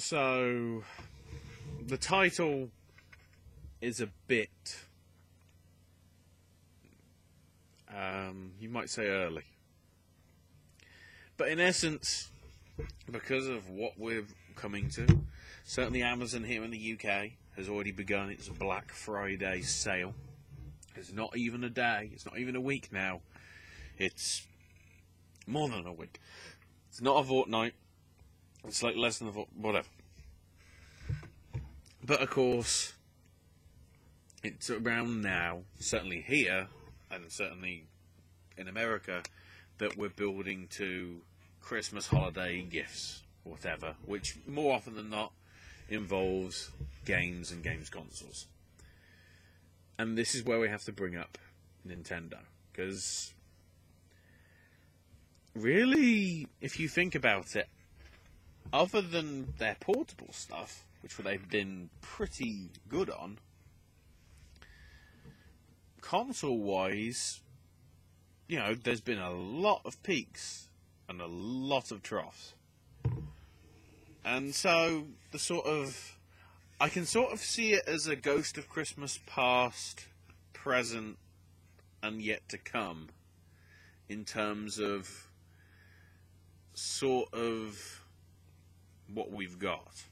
So, the title is a bit, you might say early. But in essence, because of what we're coming to, certainly Amazon here in the UK has already begun its Black Friday sale. It's not even a day, it's not even a week now. It's more than a week. It's not a fortnight. It's like less than a fortnight, whatever. But of course, it's around now, certainly here, and certainly in America, that we're building to Christmas holiday gifts, whatever, which more often than not involves games and games consoles. And this is where we have to bring up Nintendo, because really, if you think about it, other than their portable stuff, which they've been pretty good on, console-wise, you know, there's been a lot of peaks and a lot of troughs. And so, I can sort of see it as a ghost of Christmas past, present, and yet to come, in terms of sort of what we've got,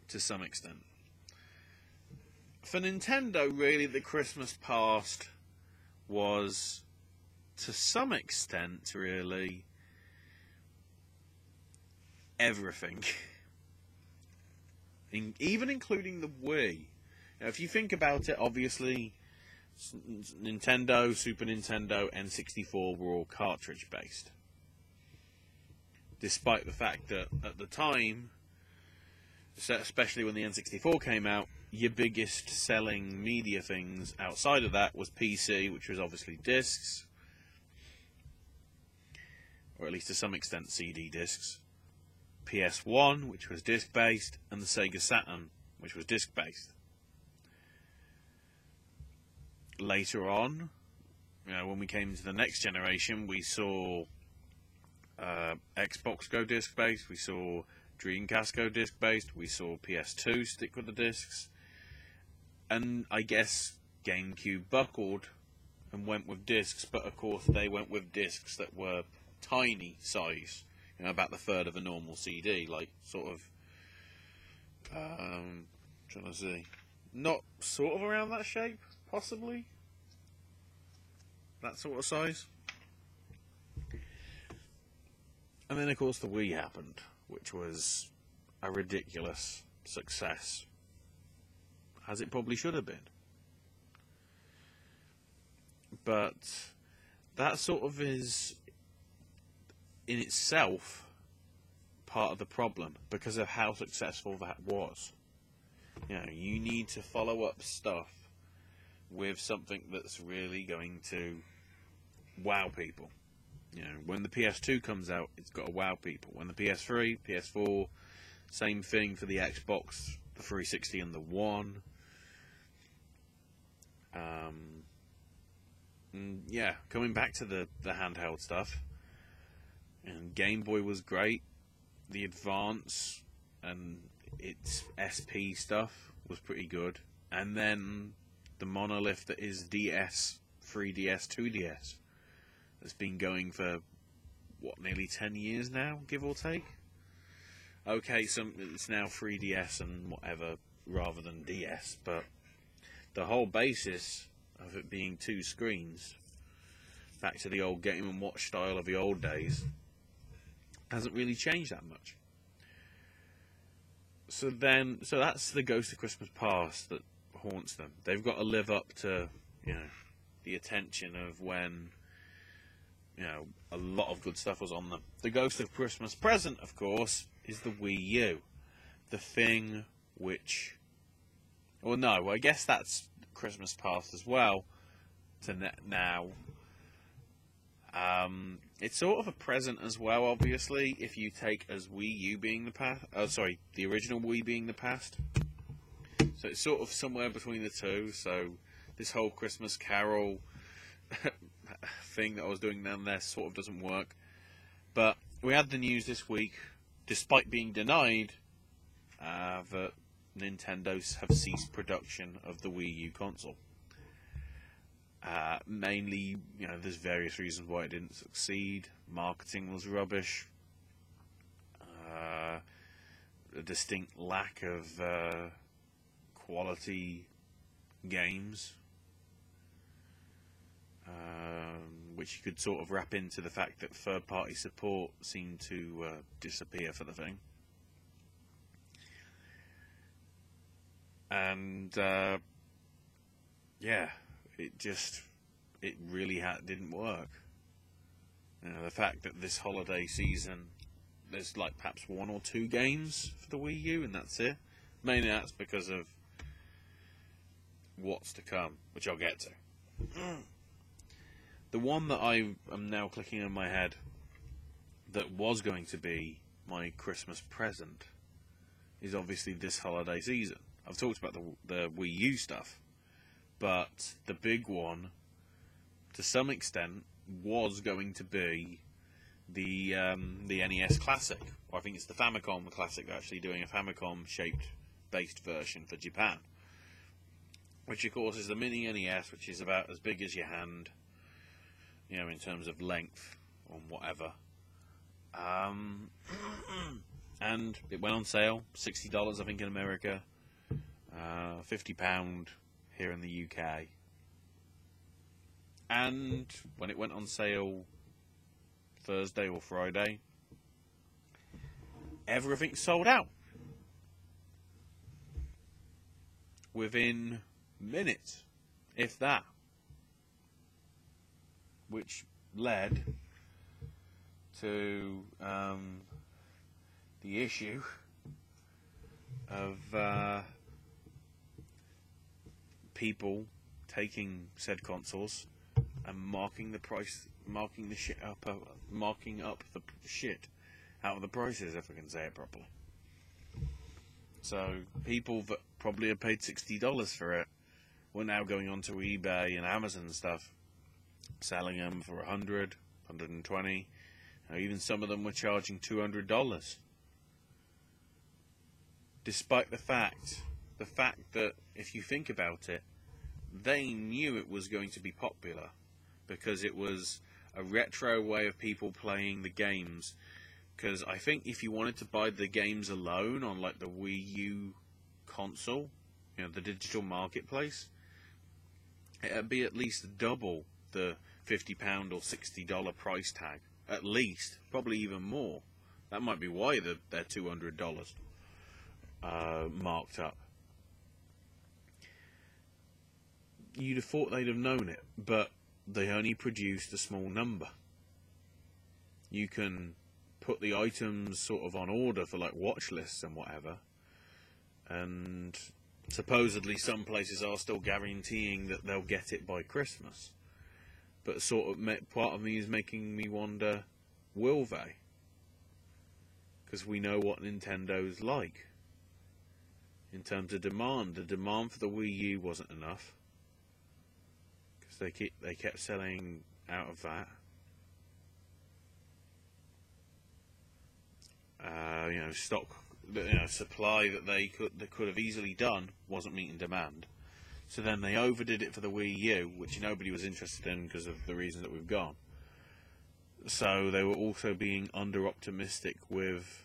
to some extent. For Nintendo, really, the Christmas past was, to some extent, really, everything. Even including the Wii. Now, if you think about it, obviously, Nintendo, Super Nintendo, N64 were all cartridge-based. Despite the fact that, at the time, especially when the N64 came out, your biggest selling media things outside of that was PC, which was obviously discs, or at least to some extent CD discs, PS1, which was disc-based, and the Sega Saturn, which was disc-based. Later on, you know, when we came to the next generation, we saw Xbox go disc-based, we saw Dreamcast go disc-based, we saw PS2 stick with the discs, and I guess GameCube buckled and went with discs, but of course they went with discs that were tiny size, you know, about the third of a normal CD, like sort of, trying to see, not sort of around that shape, possibly, that sort of size. And then of course the Wii happened, which was a ridiculous success, as it probably should have been. But that sort of is, in itself, part of the problem, because of how successful that was. You know, you need to follow up stuff with something that's really going to wow people. You know, when the PS2 comes out, it's got to wow people. When the PS3, PS4, same thing for the Xbox, the 360 and the One. And yeah, coming back to the handheld stuff, and Game Boy was great. The Advance and its SP stuff was pretty good. And then the monolith that is DS, 3DS, 2DS. That's been going for, what, nearly 10 years now, give or take? Okay, it's now 3DS and whatever, rather than DS, but the whole basis of it being two screens, back to the old Game & Watch style of the old days, hasn't really changed that much. So that's the ghost of Christmas past that haunts them. They've got to live up to, you know, the attention of when, you know, a lot of good stuff was on them. The ghost of Christmas present, of course, is the WiiU. The thing which... Well, no, I guess that's Christmas past as well, to now. It's sort of a present as well, obviously, if you take as WiiU being the past... the original Wii being the past. So it's sort of somewhere between the two, so this whole Christmas Carol thing that I was doing down there sort of doesn't work. But we had the news this week despite being denied that Nintendo have ceased production of the Wii U console. Mainly, there's various reasons why it didn't succeed. Marketing was rubbish. A distinct lack of quality games, which you could sort of wrap into the fact that third-party support seemed to disappear for the thing. And it really didn't work. The fact that this holiday season there's like perhaps 1 or 2 games for the Wii U and that's it. Mainly that's because of what's to come, which I'll get to. The one that I am now clicking in my head that was going to be my Christmas present is obviously this holiday season. I've talked about the Wii U stuff, but the big one, to some extent, was going to be the NES Classic. Or I think it's the Famicom Classic. They're actually doing a Famicom-shaped based version for Japan, which of course is the mini NES, which is about as big as your hand, in terms of length or whatever. And it went on sale, $60 I think in America, £50 here in the UK. And when it went on sale Thursday or Friday, everything sold out within minutes, if that, which led to the issue of people taking said consoles and marking the shit up the shit out of the prices, if I can say it properly. So people that probably had paid $60 for it were now going onto eBay and Amazon and stuff, selling them for $100, $120. Now, even some of them were charging $200. Despite the fact that, if you think about it, they knew it was going to be popular because it was a retro way of people playing the games. Because I think if you wanted to buy the games alone on like the Wii U console, the digital marketplace, it'd be at least double the £50 or $60 price tag. At least, probably even more. That might be why they're $200 marked up. You'd have thought they'd have known it, but they only produced a small number. You can put the items sort of on order for like watch lists and whatever, and supposedly some places are still guaranteeing that they'll get it by Christmas. But sort of part of me is making me wonder, will they? Because we know what Nintendo's like in terms of demand. The demand for the Wii U wasn't enough because they kept selling out of that. Supply that they could have easily done wasn't meeting demand. So then they overdid it for the Wii U, which nobody was interested in because of the reasons that we've gone. So they were also being under-optimistic with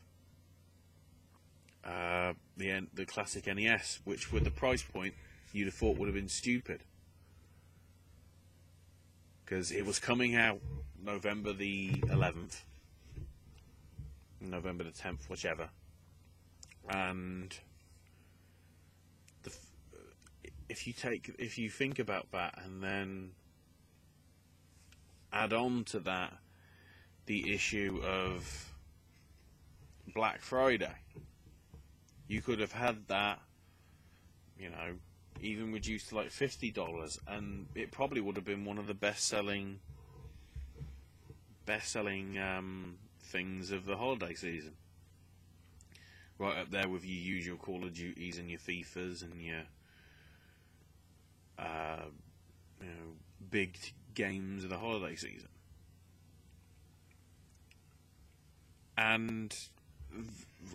the classic NES, which with the price point you'd have thought would have been stupid. Because it was coming out November the 11th, November the 10th, whichever. And if you think about that and then add on to that the issue of Black Friday, you could have had that, even reduced to like $50, and it probably would have been one of the best-selling things of the holiday season. Right up there with your usual Call of Duties and your FIFAs and your big games of the holiday season. And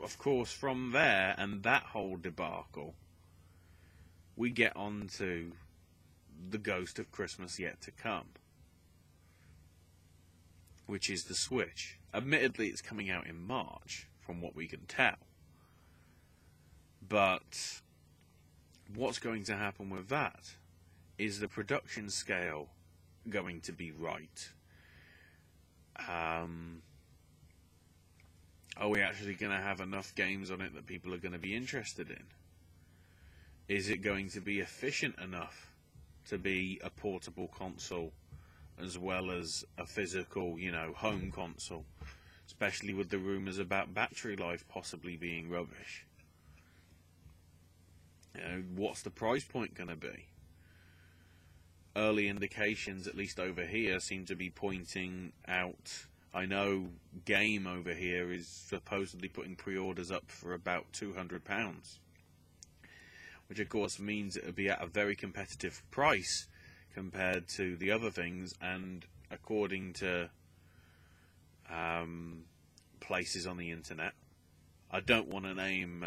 of course, from there and that whole debacle, we get on to the ghost of Christmas yet to come, which is the Switch. Admittedly, it's coming out in March, from what we can tell. But what's going to happen with that? Is the production scale going to be right? Are we actually going to have enough games on it that people are going to be interested in? Is it going to be efficient enough to be a portable console as well as a physical, home console? Especially with the rumours about battery life possibly being rubbish. What's the price point going to be? Early indications, at least over here, seem to be pointing out. I know Game over here is supposedly putting pre-orders up for about £200, which of course means it will be at a very competitive price compared to the other things, and according to places on the internet, I don't want to name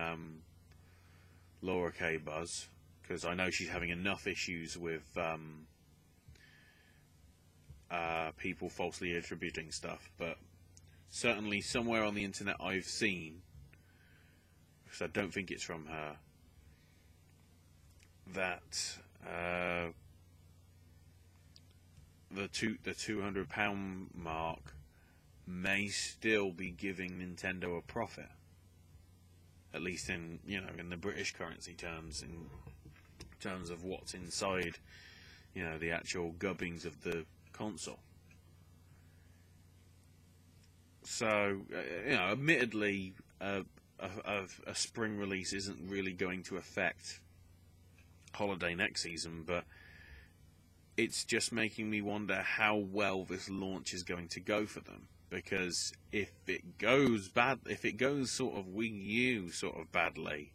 Laura K. Buzz, because I know she's having enough issues with people falsely attributing stuff, but certainly somewhere on the internet I've seen, because I don't think it's from her, that the £200 mark may still be giving Nintendo a profit, at least in the British currency terms, in terms of what's inside the actual gubbings of the console. So admittedly, a spring release isn't really going to affect holiday next season, but it's just making me wonder how well this launch is going to go for them. Because if it goes sort of WiiU sort of badly,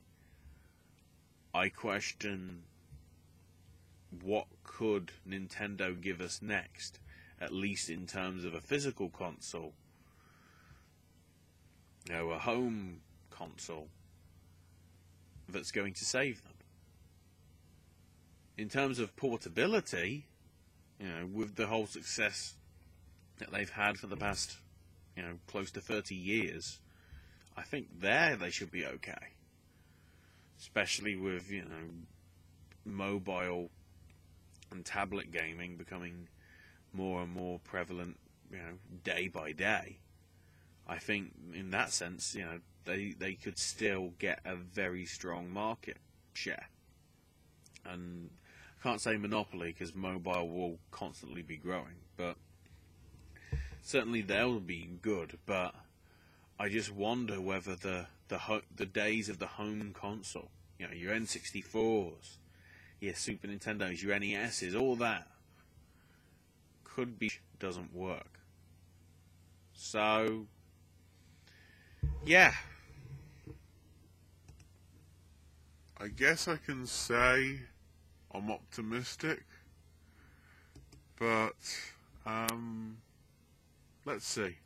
I question what could Nintendo give us next, at least in terms of a physical console, a home console that's going to save them. In terms of portability, with the whole success that they've had for the past, close to 30 years, I think they should be okay. Especially with, mobile and tablet gaming becoming more and more prevalent, day by day. I think in that sense, they could still get a very strong market share. And I can't say monopoly, because mobile will constantly be growing, but certainly they'll be good. But I just wonder whether the days of the home console, your N64s, your Super Nintendos, your NESs, all that could be doesn't work. So yeah, I guess I can say I'm optimistic, but let's see.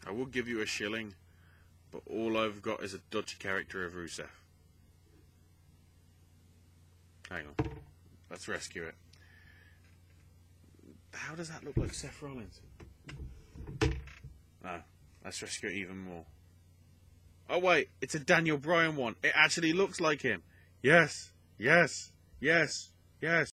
I will give you a shilling, but all I've got is a dodgy character of Rusev. Hang on, let's rescue it. How does that look like Seth Rollins? No, let's rescue it even more. Oh wait, it's a Daniel Bryan one. It actually looks like him. Yes.